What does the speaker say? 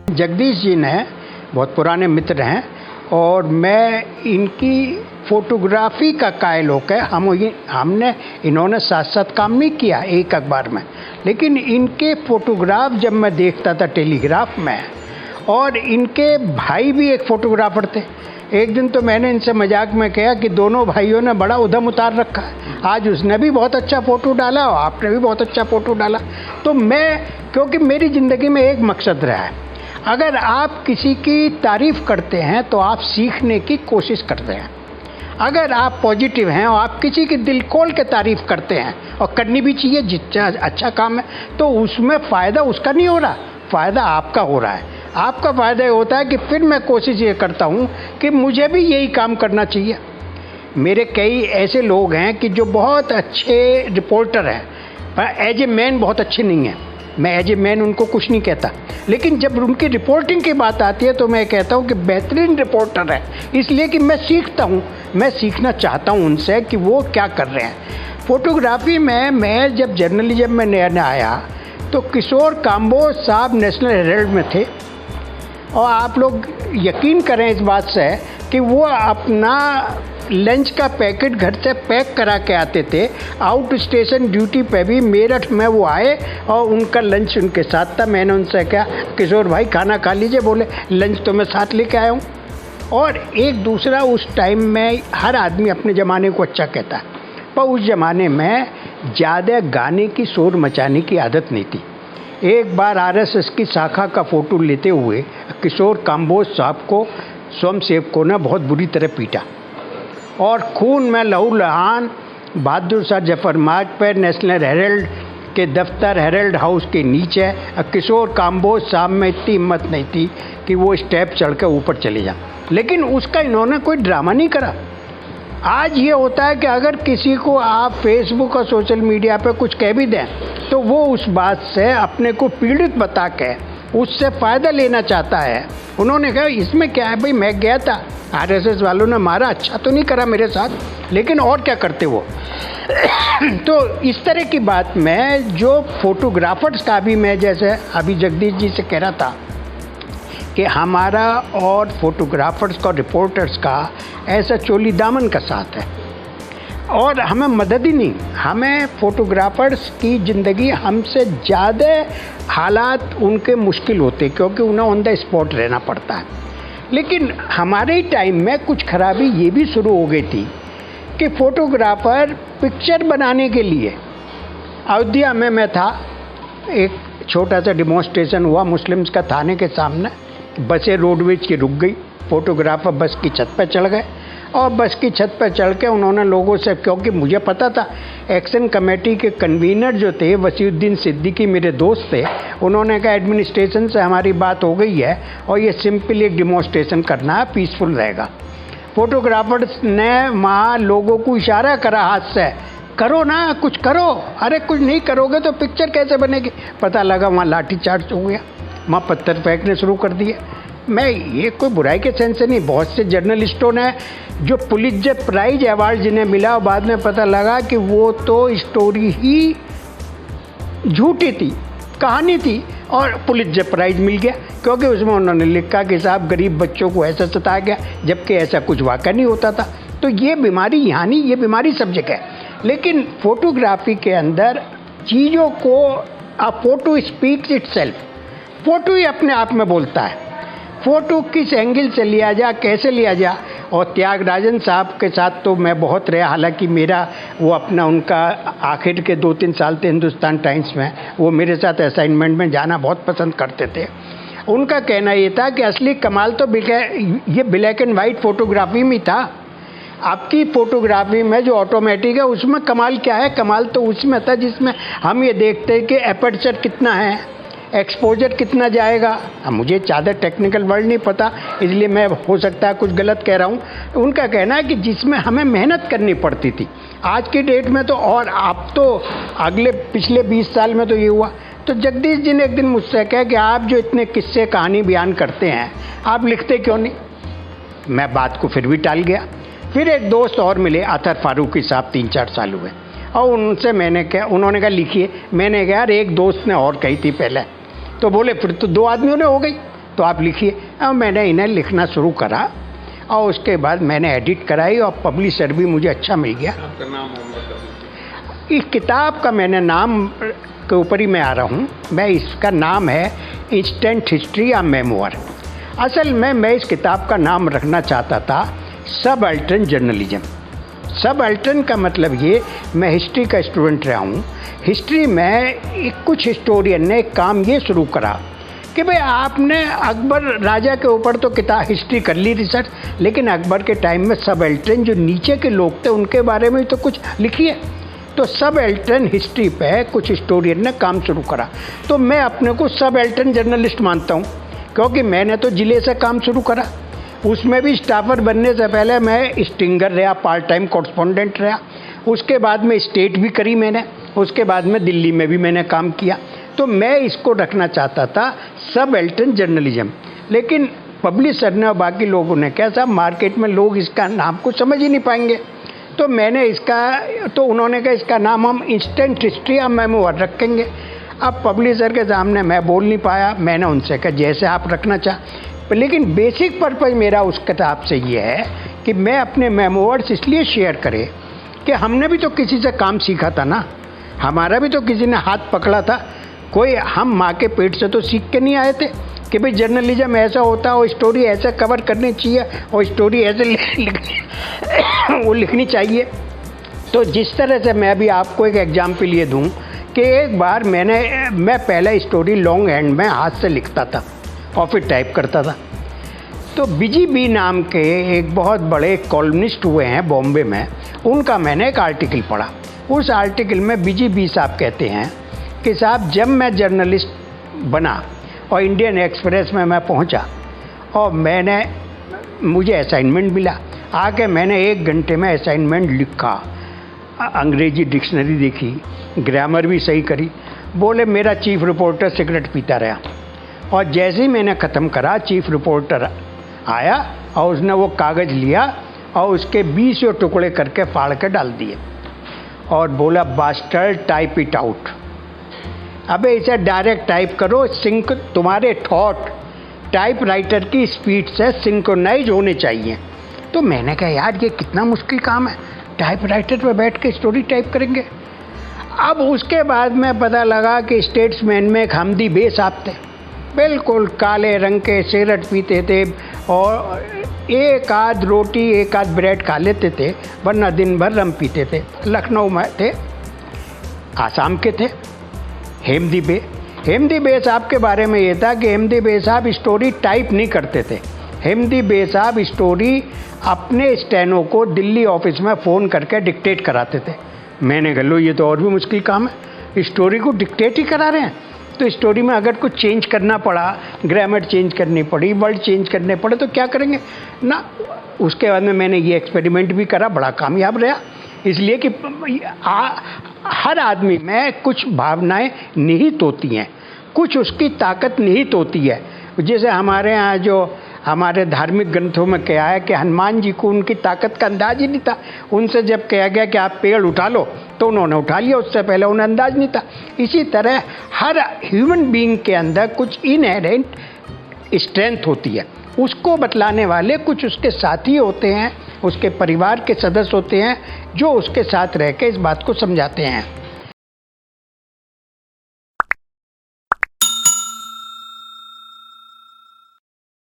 जगदीश जी ने बहुत पुराने मित्र हैं और मैं इनकी फ़ोटोग्राफ़ी का कायल होकर इन्होंने साथ साथ काम नहीं किया एक अखबार में, लेकिन इनके फ़ोटोग्राफ जब मैं देखता था टेलीग्राफ में, और इनके भाई भी एक फ़ोटोग्राफ़र थे। एक दिन तो मैंने इनसे मजाक में कहा कि दोनों भाइयों ने बड़ा उधम उतार रखा है, आज उसने भी बहुत अच्छा फ़ोटो डाला और आपने भी बहुत अच्छा फ़ोटो डाला। तो क्योंकि मेरी ज़िंदगी में एक मकसद रहा है, अगर आप किसी की तारीफ़ करते हैं तो आप सीखने की कोशिश करते हैं। अगर आप पॉजिटिव हैं और आप किसी की दिल खोल के तारीफ़ करते हैं, और करनी भी चाहिए, जितना अच्छा काम है, तो उसमें फ़ायदा उसका नहीं हो रहा, फ़ायदा आपका हो रहा है। आपका फ़ायदा ये होता है कि फिर मैं कोशिश ये करता हूँ कि मुझे भी यही काम करना चाहिए। मेरे कई ऐसे लोग हैं कि जो बहुत अच्छे रिपोर्टर हैं, पर एज ए मैन बहुत अच्छे नहीं हैं। मैं एज ए मैन उनको कुछ नहीं कहता, लेकिन जब उनकी रिपोर्टिंग की बात आती है तो मैं कहता हूँ कि बेहतरीन रिपोर्टर है, इसलिए कि मैं सीखता हूँ, मैं सीखना चाहता हूँ उनसे कि वो क्या कर रहे हैं। फ़ोटोग्राफ़ी में मैं जब जर्नलिज्म में नया आया तो किशोर काम्बोज साहब नेशनल हेराल्ड में थे, और आप लोग यकीन करें इस बात से कि वो अपना लंच का पैकेट घर से पैक करा के आते थे। आउट स्टेशन ड्यूटी पे भी मेरठ में वो आए और उनका लंच उनके साथ था। मैंने उनसे कहा, किशोर भाई खाना खा लीजिए, बोले लंच तो मैं साथ लेके आया हूँ। और एक दूसरा, उस टाइम में हर आदमी अपने ज़माने को अच्छा कहता है, पर उस ज़माने में ज़्यादा गाने की शोर मचाने की आदत नहीं थी। एक बार आरएसएस की शाखा का फ़ोटो लेते हुए किशोर काम्बोज साहब को स्वयंसेवकों ने बहुत बुरी तरह पीटा, और खून में लहू लहान बहादुर शाह जफर मार्ग पर नेशनल हेराल्ड के दफ्तर हेराल्ड हाउस के नीचे किशोर काम्बोज साहब में इतनी हिम्मत नहीं थी कि वो स्टेप चढ़ कर ऊपर चले जाएं, लेकिन उसका इन्होंने कोई ड्रामा नहीं करा। आज ये होता है कि अगर किसी को आप फेसबुक और सोशल मीडिया पे कुछ कह भी दें तो वो उस बात से अपने को पीड़ित बता के उससे फ़ायदा लेना चाहता है। उन्होंने कहा इसमें क्या है भाई, मैं गया था, आरएसएस वालों ने मारा, अच्छा तो नहीं करा मेरे साथ, लेकिन और क्या करते वो। तो इस तरह की बात में जो फोटोग्राफर्स का भी, मैं जैसे अभी जगदीश जी से कह रहा था कि हमारा और फोटोग्राफर्स का, रिपोर्टर्स का ऐसा चोली दामन का साथ है, और हमें मदद ही नहीं, हमें फ़ोटोग्राफर्स की ज़िंदगी हमसे ज़्यादा हालात उनके मुश्किल होते, क्योंकि उन्हें ऑन द स्पॉट रहना पड़ता है। लेकिन हमारे ही टाइम में कुछ खराबी ये भी शुरू हो गई थी कि फ़ोटोग्राफ़र पिक्चर बनाने के लिए, अयोध्या में मैं था, एक छोटा सा डिमॉन्स्ट्रेशन हुआ मुस्लिम्स का थाने के सामने, बसें रोडवेज की रुक गई, फ़ोटोग्राफ़र बस की छत पर चढ़ गए, और बस की छत पर चढ़ के उन्होंने लोगों से, क्योंकि मुझे पता था एक्शन कमेटी के कन्वीनर जो थे वसीउद्दीन सिद्दीकी मेरे दोस्त थे, उन्होंने कहा एडमिनिस्ट्रेशन से हमारी बात हो गई है और ये सिंपल एक डिमॉन्स्ट्रेशन करना है, पीसफुल रहेगा। फोटोग्राफर्स ने वहाँ लोगों को इशारा करा हाथ से, करो ना, कुछ करो, अरे कुछ नहीं करोगे तो पिक्चर कैसे बनेगी। पता लगा वहाँ लाठीचार्ज हो गया, वहाँ पत्थर फेंकने शुरू कर दिए। मैं ये कोई बुराई के सेंस से नहीं, बहुत से जर्नलिस्टों ने जो पुलित्ज़र प्राइज़ अवार्ड जिन्हें मिला, और बाद में पता लगा कि वो तो स्टोरी ही झूठी थी, कहानी थी, और पुलित्ज़र प्राइज़ मिल गया, क्योंकि उसमें उन्होंने लिखा कि साहब गरीब बच्चों को ऐसा सताया गया, जबकि ऐसा कुछ वाक़ई नहीं होता था। तो ये बीमारी यहाँ नहीं, ये बीमारी सब जगह है। लेकिन फ़ोटोग्राफी के अंदर चीज़ों को, अ फोटो स्पीक्स इटसेल्फ, फ़ोटो ही अपने आप में बोलता है। फ़ोटो किस एंगल से लिया जा, कैसे लिया जा। और त्यागराजन साहब के साथ तो मैं बहुत रहा, हालांकि मेरा वो अपना, उनका आखिर के 2-3 साल थे हिंदुस्तान टाइम्स में, वो मेरे साथ असाइनमेंट में जाना बहुत पसंद करते थे। उनका कहना ये था कि असली कमाल तो ये ब्लैक एंड वाइट फ़ोटोग्राफी में था। आपकी फ़ोटोग्राफी में जो ऑटोमेटिक है उसमें कमाल क्या है, कमाल तो उसमें था जिसमें हम ये देखते हैं कि एपर्चर कितना है, एक्सपोजर कितना जाएगा। अब मुझे ज़्यादा टेक्निकल वर्ड नहीं पता, इसलिए मैं हो सकता है कुछ गलत कह रहा हूँ। उनका कहना है कि जिसमें हमें मेहनत करनी पड़ती थी, आज की डेट में तो, और आप तो पिछले 20 साल में तो ये हुआ। तो जगदीश जी ने एक दिन मुझसे कहा कि आप जो इतने किस्से कहानी बयान करते हैं, आप लिखते क्यों नहीं। मैं बात को फिर भी टाल गया। फिर एक दोस्त और मिले, अतर फारूकी साहब, 3-4 साल हुए, और उनसे मैंने कहा, उन्होंने कहा लिखिए। मैंने कहा यार एक दोस्त ने और कही थी पहले, तो बोले फिर तो 2 आदमियों ने हो गई। तो आप लिखिए। और मैंने इन्हें लिखना शुरू करा और उसके बाद मैंने एडिट कराई और पब्लिशर भी मुझे अच्छा मिल गया। आपका नाम इस किताब का मैंने नाम के ऊपर ही मैं आ रहा हूँ। मैं इसका नाम है इंस्टेंट हिस्ट्री या मेमोयर। असल में मैं इस किताब का नाम रखना चाहता था सबअल्टर्न जर्नलिज्म। सबअल्टर्न का मतलब ये, मैं हिस्ट्री का स्टूडेंट रहा हूँ। हिस्ट्री में कुछ हिस्टोरियन ने काम ये शुरू करा कि भाई आपने अकबर राजा के ऊपर तो किताब हिस्ट्री कर ली रिसर्च, लेकिन अकबर के टाइम में सबअल्टर्न जो नीचे के लोग थे उनके बारे में तो कुछ लिखिए। तो सबअल्टर्न हिस्ट्री पे कुछ हिस्टोरियन ने काम शुरू करा। तो मैं अपने को सबअल्टर्न जर्नलिस्ट मानता हूँ, क्योंकि मैंने तो जिले से काम शुरू करा। उसमें भी स्टाफर बनने से पहले मैं स्टिंगर रहा, पार्ट टाइम कॉरेस्पॉन्डेंट रहा। उसके बाद में स्टेट भी करी मैंने, उसके बाद में दिल्ली में भी मैंने काम किया। तो मैं इसको रखना चाहता था सबअल्टर्न जर्नलिज्म, लेकिन पब्लिशर ने और बाकी लोगों ने क्या, साहब मार्केट में लोग इसका नाम को समझ ही नहीं पाएंगे। तो मैंने उन्होंने कहा इसका नाम हम इंस्टेंट हिस्ट्री या मेमोयर रखेंगे। अब पब्लिशर के सामने मैं बोल नहीं पाया। मैंने उनसे कहा जैसे आप रखना चाह, लेकिन बेसिक पर्पज़ मेरा उस किताब से ये है कि मैं अपने मेमोयर्स इसलिए शेयर करे कि हमने भी तो किसी से काम सीखा था ना, हमारा भी तो किसी ने हाथ पकड़ा था। कोई हम माँ के पेट से तो सीख के नहीं आए थे कि भाई जर्नलिज्म ऐसा होता है और स्टोरी ऐसे कवर करनी चाहिए और स्टोरी ऐसे लिखनी चाहिए। तो जिस तरह से मैं अभी आपको एक एग्जाम्पल ये दूँ कि एक बार मैं पहले स्टोरी लॉन्ग हैंड में हाथ से लिखता था और फिर टाइप करता था। तो बीजी बी नाम के एक बहुत बड़े कॉलमिस्ट हुए हैं बॉम्बे में, उनका मैंने एक आर्टिकल पढ़ा। उस आर्टिकल में बीजी बी साहब कहते हैं कि साहब जब मैं जर्नलिस्ट बना और इंडियन एक्सप्रेस में मैं पहुंचा और मुझे असाइनमेंट मिला, आके मैंने 1 घंटे में असाइनमेंट लिखा, अंग्रेजी डिक्शनरी देखी, ग्रामर भी सही करी। बोले मेरा चीफ रिपोर्टर सिगरेट पीता रहा और जैसे ही मैंने ख़त्म करा चीफ रिपोर्टर आया और उसने वो कागज़ लिया और उसके 20 टुकड़े करके फाड़ के डाल दिए और बोला बास्टर्ड टाइप इट आउट। अबे इसे डायरेक्ट टाइप करो, सिंक तुम्हारे थॉट टाइप राइटर की स्पीड से सिंक्रोनाइज होने चाहिए। तो मैंने कहा यार ये कितना मुश्किल काम है, टाइप राइटर पर बैठ के स्टोरी टाइप करेंगे। अब उसके बाद में पता लगा कि स्टेट्समैन में एक हमदी बे साहब थे, बिल्कुल काले रंग के, सिगरेट पीते थे और एक आध रोटी एक आध ब्रेड खा लेते थे, वरना दिन भर रम पीते थे। लखनऊ में थे, आसाम के थे, हेमदी बे साहब के बारे में ये था कि हेमदी बे साहब स्टोरी टाइप नहीं करते थे। हेमदी बे साहब स्टोरी अपने स्टेनो को दिल्ली ऑफिस में फ़ोन करके डिक्टेट कराते थे। मैंने कहा लो ये तो और भी मुश्किल काम है, स्टोरी को डिक्टेट ही करा रहे हैं। तो स्टोरी में अगर कुछ चेंज करना पड़ा, ग्रामर चेंज करनी पड़ी, वर्ड चेंज करने पड़े तो क्या करेंगे ना। उसके बाद में मैंने ये एक्सपेरिमेंट भी करा, बड़ा कामयाब रहा। इसलिए कि हर आदमी में कुछ भावनाएं निहित होती हैं, कुछ उसकी ताकत निहित होती है। जैसे हमारे यहाँ जो हमारे धार्मिक ग्रंथों में कहा है कि हनुमान जी को उनकी ताकत का अंदाज ही नहीं था। उनसे जब कहा गया कि आप पेड़ उठा लो तो उन्होंने उठा लिया, उससे पहले उन्हें अंदाज नहीं था। इसी तरह हर ह्यूमन बीइंग के अंदर कुछ इनहेरेंट स्ट्रेंथ होती है, उसको बतलाने वाले कुछ उसके साथी होते हैं, उसके परिवार के सदस्य होते हैं जो उसके साथ रह के इस बात को समझाते हैं।